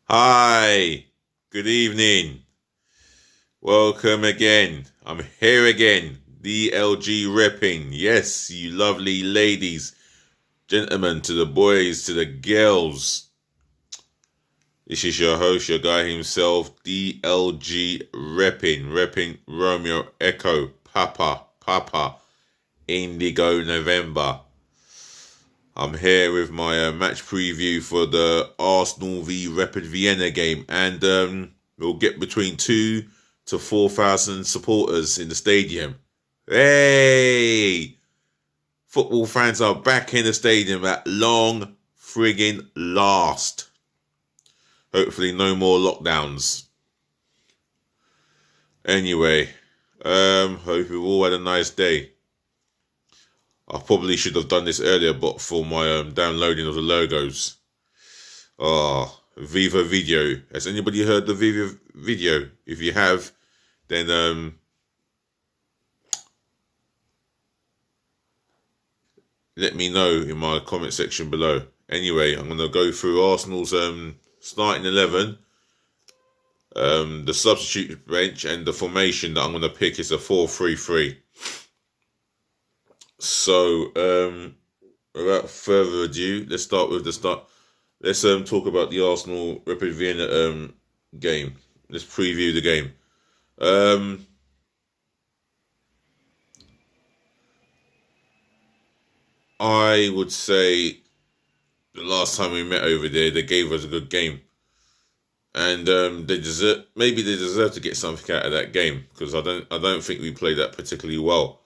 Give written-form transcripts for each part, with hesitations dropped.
Hi, good evening. Welcome again. I'm here again. DLG Reppin. Yes, you lovely ladies, gentlemen, to the boys, to the girls. This is your host, your guy himself, DLG Reppin Romeo Echo, Papa, Indigo November. I'm here with my match preview for the Arsenal v Reppin Vienna game, and we'll get between 2 to 4,000 supporters in the stadium. Hey! Football fans are back in the stadium at long friggin' last. Hopefully no more lockdowns. Anyway, hope you've all had a nice day. I probably should have done this earlier, but for my downloading of the logos. Viva Video. Has anybody heard the Viva Video? If you have, then let me know in my comment section below. Anyway, I'm gonna go through Arsenal's starting 11, the substitute bench, and the formation that I'm gonna pick is a 4-3-3. So, without further ado, let's start with the start. Let's talk about the Arsenal Reppin Vienna game. Let's preview the game. I would say the last time we met over there, they gave us a good game, and maybe they deserve to get something out of that game because I don't think we played that particularly well.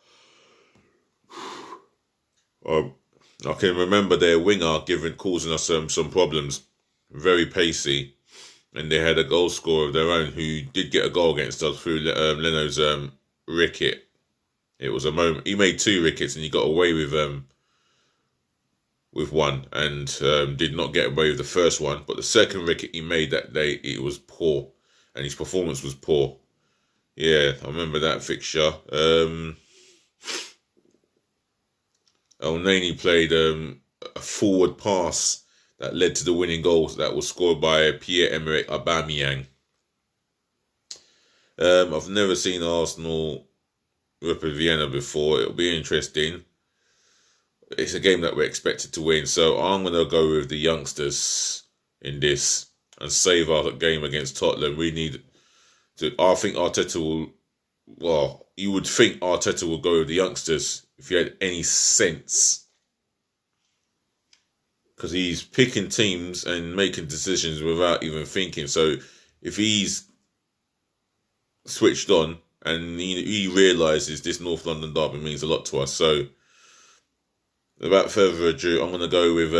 I can remember their winger causing us some problems, very pacey, and they had a goal scorer of their own who did get a goal against us through Leno's ricket. It was a moment he made 2 rickets and he got away with one and did not get away with the first one. But the second ricket he made that day, it was poor, and his performance was poor. Yeah, I remember that fixture. El-Neni played a forward pass that led to the winning goal that was scored by Pierre-Emerick Aubameyang. I've never seen Arsenal Reppin Vienna before. It'll be interesting. It's a game that we're expected to win, so I'm going to go with the youngsters in this and save our game against Tottenham. We need to. I think Arteta will. Well, you would think Arteta will go with the youngsters if you had any sense, because he's picking teams and making decisions without even thinking. So if he's switched on and he realises this North London derby means a lot to us, so without further ado, I'm going to go with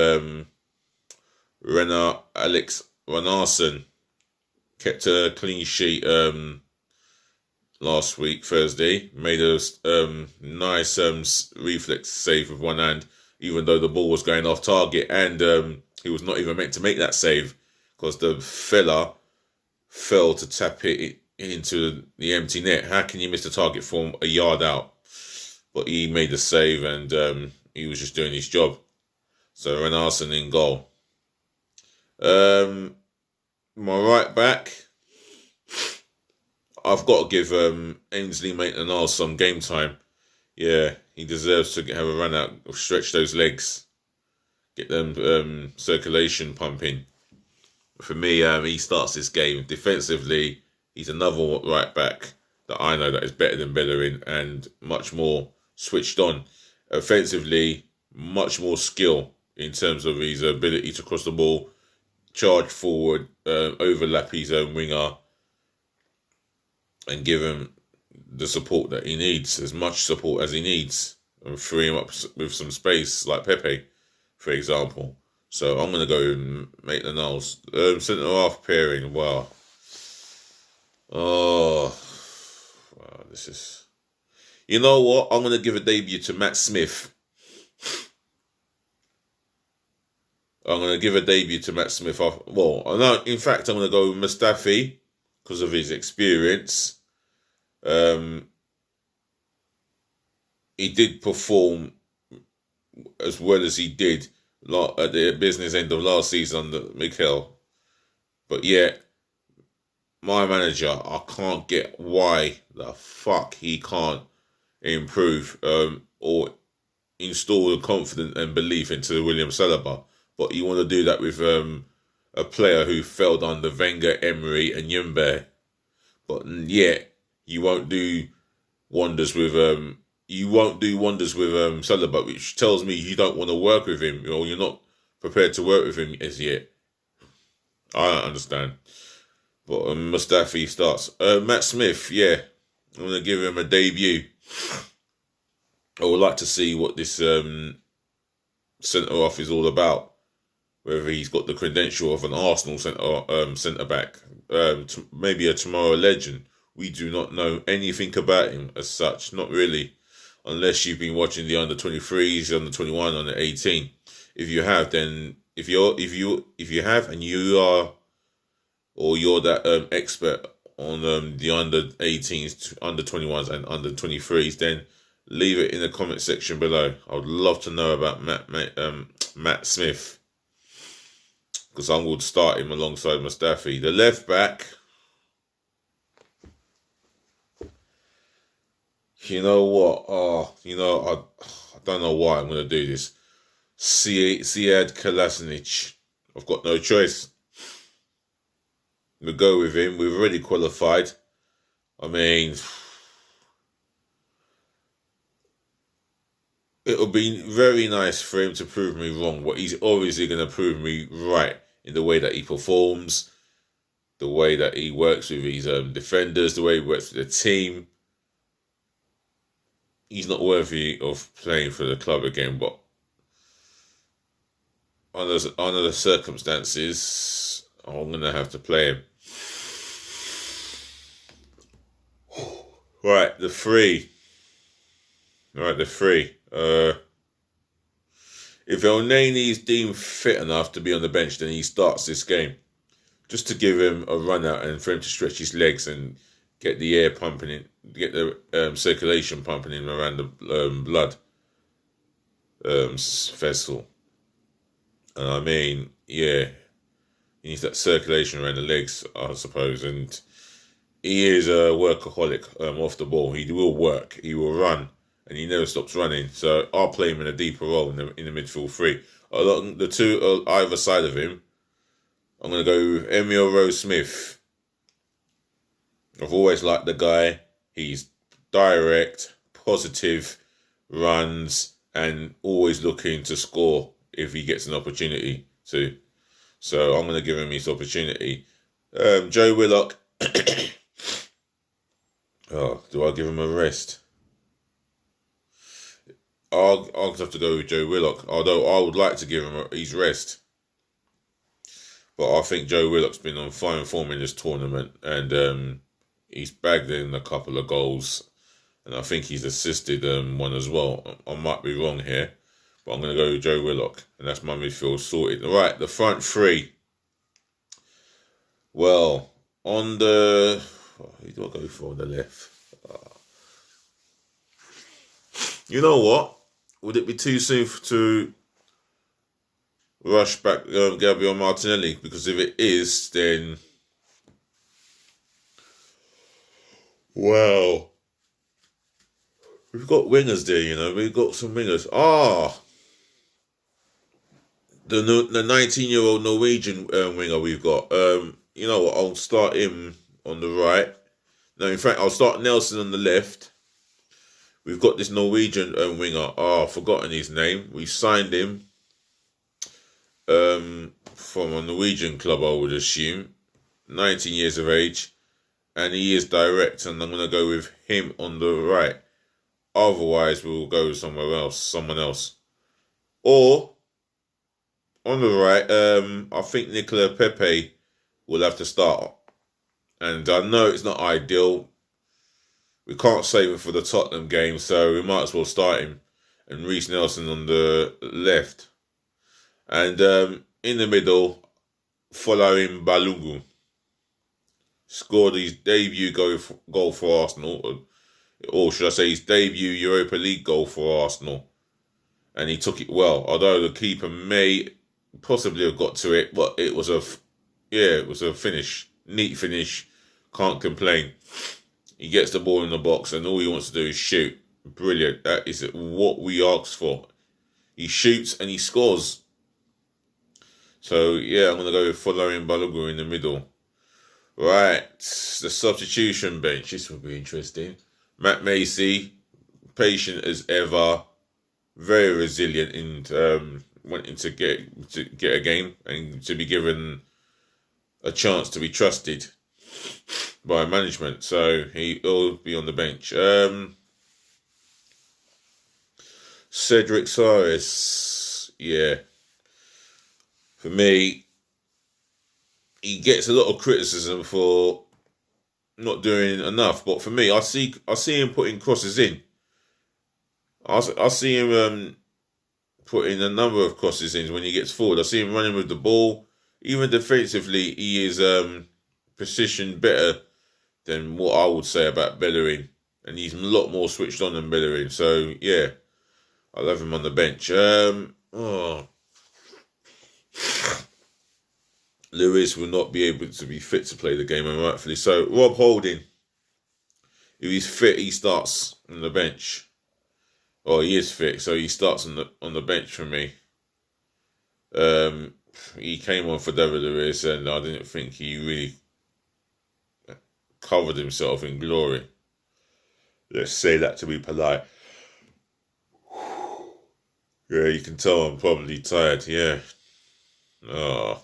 Alex Ranarsson. Kept a clean sheet last week, Thursday. Made a nice reflex save with one hand, even though the ball was going off target, and he was not even meant to make that save because the fella fell to tap it into the empty net. How can you miss the target from a yard out? But he made the save, and he was just doing his job. So Renarsson in goal. My right back, I've got to give Ainsley Maitland-Niles some game time. Yeah, he deserves to have a run out, stretch those legs, get them circulation pumping. For me, he starts this game. Defensively, he's another right back that I know that is better than Bellerin and much more switched on. Offensively, much more skill in terms of his ability to cross the ball, charge forward, overlap his own winger, and give him the support that he needs, as much support as he needs, and free him up with some space, like Pepe, for example. So I'm going to go and make the Knowles. Centre-half pairing, wow. Oh, wow, this is... You know what? I'm going to give a debut to Matt Smith. I'm going to give a debut to Matt Smith. Well, no, in fact, I'm going to go with Mustafi because of his experience. He did perform as well as he did at the business end of last season under Mikel. But yet, my manager, I can't get why the fuck he can't improve or install the confidence and belief into William Saliba. But you want to do that with a player who failed under Wenger, Emery, and Yumbe. But yet you won't do wonders with Saliba, which tells me you don't want to work with him. You're not prepared to work with him as yet. I don't understand. But Mustafi starts. Matt Smith, yeah, I'm gonna give him a debut. I would like to see what this centre off is all about. Whether he's got the credential of an Arsenal centre back, maybe a tomorrow legend. We do not know anything about him as such, not really, unless you've been watching the under-23s, under-21, under-18. If you have, then if you have and you are, or you're that expert on the under-18s, under-21s, and under-23s, then leave it in the comment section below. I would love to know about Matt Smith, because I would start him alongside Mustafi. The left back, you know what? I don't know why I'm going to do this. Sead Kolasinac. I've got no choice. We'll go with him. We've already qualified. I mean, it'll be very nice for him to prove me wrong, but he's obviously going to prove me right in the way that he performs, the way that he works with his defenders, the way he works with the team. He's not worthy of playing for the club again, but under the circumstances, I'm going to have to play him. Right, the three. If El Neni is deemed fit enough to be on the bench, then he starts this game. Just to give him a run out and for him to stretch his legs and get the air pumping in, get the circulation pumping in around the blood vessel. And I mean, yeah, he needs that circulation around the legs, I suppose. And he is a workaholic off the ball. He will work, he will run, and he never stops running. So I'll play him in a deeper role in the midfield three. Along the two either side of him, I'm going to go with Emil Rose-Smith. I've always liked the guy. He's direct, positive, runs, and always looking to score if he gets an opportunity to. So I'm going to give him his opportunity. Joe Willock. Oh, do I give him a rest? I'll have to go with Joe Willock, although I would like to give him his rest. But I think Joe Willock's been on fine form in this tournament, and he's bagged in a couple of goals, and I think he's assisted one as well. I might be wrong here, but I'm going to go with Joe Willock, and that's my midfield sorted. All right, the front three. Well, on the... who do I go for on the left? You know what? Would it be too soon to rush back Gabriel Martinelli? Because if it is, then... well, we've got wingers there, We've got some wingers. The 19-year-old Norwegian winger we've got. You know what? I'll start him on the right. No, in fact, I'll start Nelson on the left. We've got this Norwegian winger. I've forgotten his name. We signed him from a Norwegian club, I would assume. 19 years of age. And he is direct, and I'm going to go with him on the right. Otherwise, we'll go someone else. Or, on the right, I think Nicola Pepe will have to start. And I know it's not ideal. We can't save him for the Tottenham game, so we might as well start him. And Reece Nelson on the left. And in the middle, following Balungu. Scored his debut goal for Arsenal. Or should I say his debut Europa League goal for Arsenal. And he took it well. Although the keeper may possibly have got to it, but it was a Yeah, it was a finish. Neat finish. Can't complain. He gets the ball in the box and all he wants to do is shoot. Brilliant. That is what we asked for. He shoots and he scores. So, yeah, I'm going to go with following Balogun in the middle. Right. The substitution bench. This will be interesting. Matt Macy, patient as ever. Very resilient in wanting to get a game and to be given a chance to be trusted by management. So he'll be on the bench. Cedric Soares, yeah. For me, he gets a lot of criticism for not doing enough. But for me, I see him putting crosses in. I see him putting a number of crosses in when he gets forward. I see him running with the ball. Even defensively, he is positioned better than what I would say about Bellerin. And he's a lot more switched on than Bellerin. So, yeah, I'll have him on the bench. Lewis will not be able to be fit to play the game, and rightfully so. Rob Holding, if he's fit, he starts on the bench. Oh, he is fit, so he starts on the bench for me. He came on for David Lewis, and I didn't think he really covered himself in glory. Let's say that to be polite. Yeah, you can tell I'm probably tired. Yeah. Oh.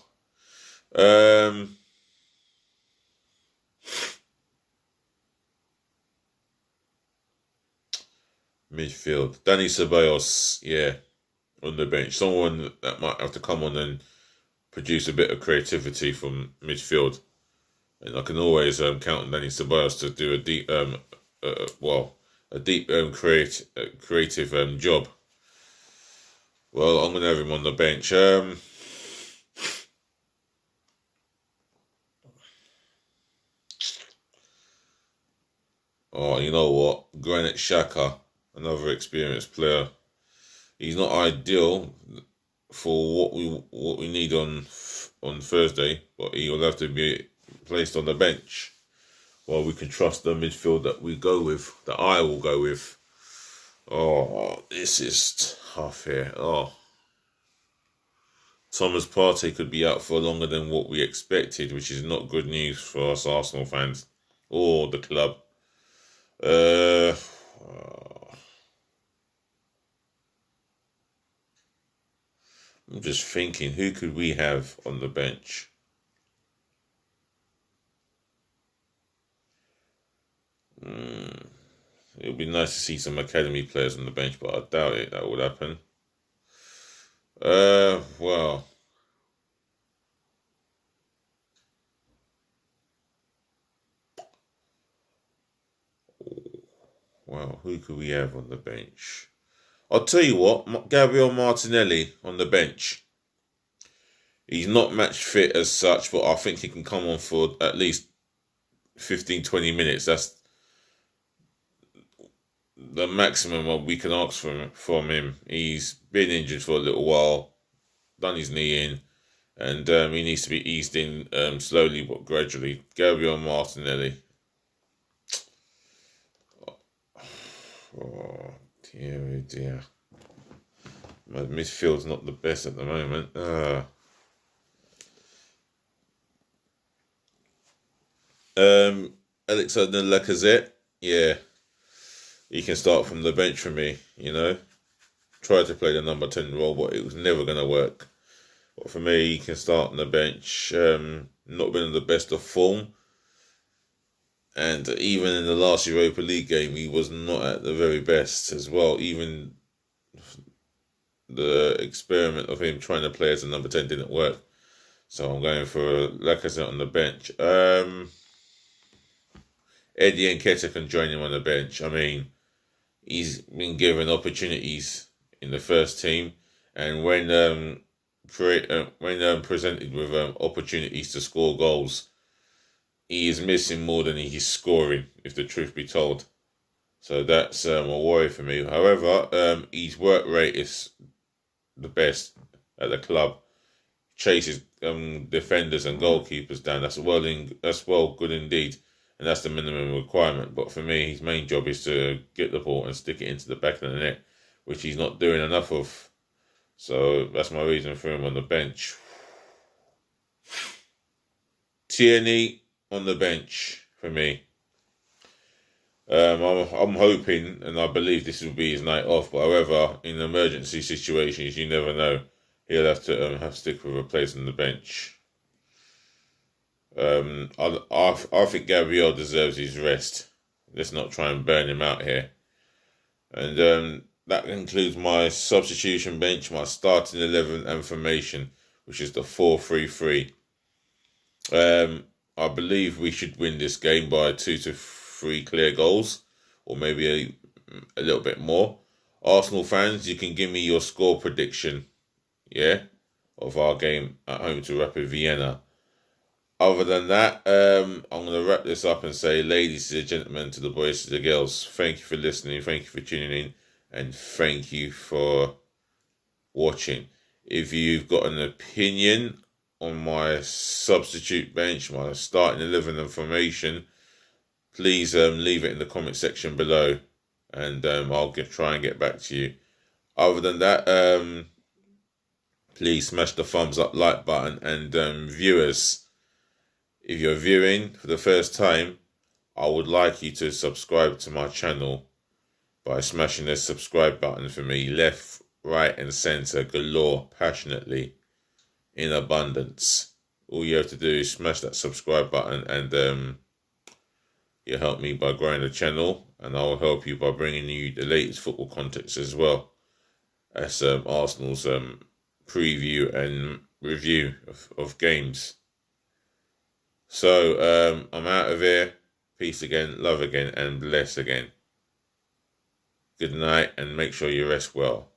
Midfield. Danny Ceballos, yeah, on the bench. Someone that might have to come on and produce a bit of creativity from midfield. And I can always count on Danny Ceballos to do a deep, creative job. Well, I'm going to have him on the bench. Oh, you know what? Granit Xhaka, another experienced player. He's not ideal for what we need on Thursday, but he will have to be placed on the bench. Well, we can trust the midfield that we go with, that I will go with. Oh, this is tough here. Oh, Thomas Partey could be out for longer than what we expected, which is not good news for us Arsenal fans or the club. I'm just thinking, who could we have on the bench? It would be nice to see some academy players on the bench, but I doubt that would happen. Well. Wow, who could we have on the bench? I'll tell you what, Gabriel Martinelli on the bench. He's not match fit as such, but I think he can come on for at least 15-20 minutes. That's the maximum we can ask from him. He's been injured for a little while, done his knee in, and he needs to be eased in slowly but gradually. Gabriel Martinelli. Oh, dear. My midfield's not the best at the moment. Alexander Lacazette, yeah. He can start from the bench for me, you know. Tried to play the number 10 role, but it was never going to work. But for me, he can start on the bench. Not been in the best of form. And even in the last Europa League game, he was not at the very best as well. Even the experiment of him trying to play as a number 10 didn't work. So I'm going for Lacazette on the bench. Eddie Nketiah can join him on the bench. I mean, he's been given opportunities in the first team, and when presented with opportunities to score goals, he is missing more than he's scoring, if the truth be told. So that's a worry for me. However, his work rate is the best at the club. chases defenders and goalkeepers down. That's well good indeed, and that's the minimum requirement. But for me, his main job is to get the ball and stick it into the back of the net, which he's not doing enough of. So that's my reason for him on the bench. Tierney on the bench for me. I'm hoping and I believe this will be his night off. But however, in emergency situations, you never know. He'll have to stick with a place on the bench. I think Gabriel deserves his rest. Let's not try and burn him out here. And that includes my substitution bench, my starting 11 and formation, which is the 4-3-3. I believe we should win this game by 2 to 3 clear goals, or maybe a little bit more. Arsenal fans, you can give me your score prediction, of our game at home to Reppin, Vienna. Other than that, I'm going to wrap this up and say, ladies and gentlemen, to the boys, to the girls, thank you for listening, thank you for tuning in, and thank you for watching. If you've got an opinion on my substitute bench, my starting 11 and formation, please leave it in the comment section below, and I'll try and get back to you. Other than that, please smash the thumbs up, like button, and viewers, if you're viewing for the first time, I would like you to subscribe to my channel by smashing the subscribe button for me, left, right, and centre, galore, passionately, in abundance. All you have to do is smash that subscribe button, and you help me by growing the channel, and I'll help you by bringing you the latest football context as well as Arsenal's preview and review of games. So I'm out of here. Peace again, love again, and bless again. Good night, and make sure you rest well.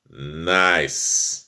Nice.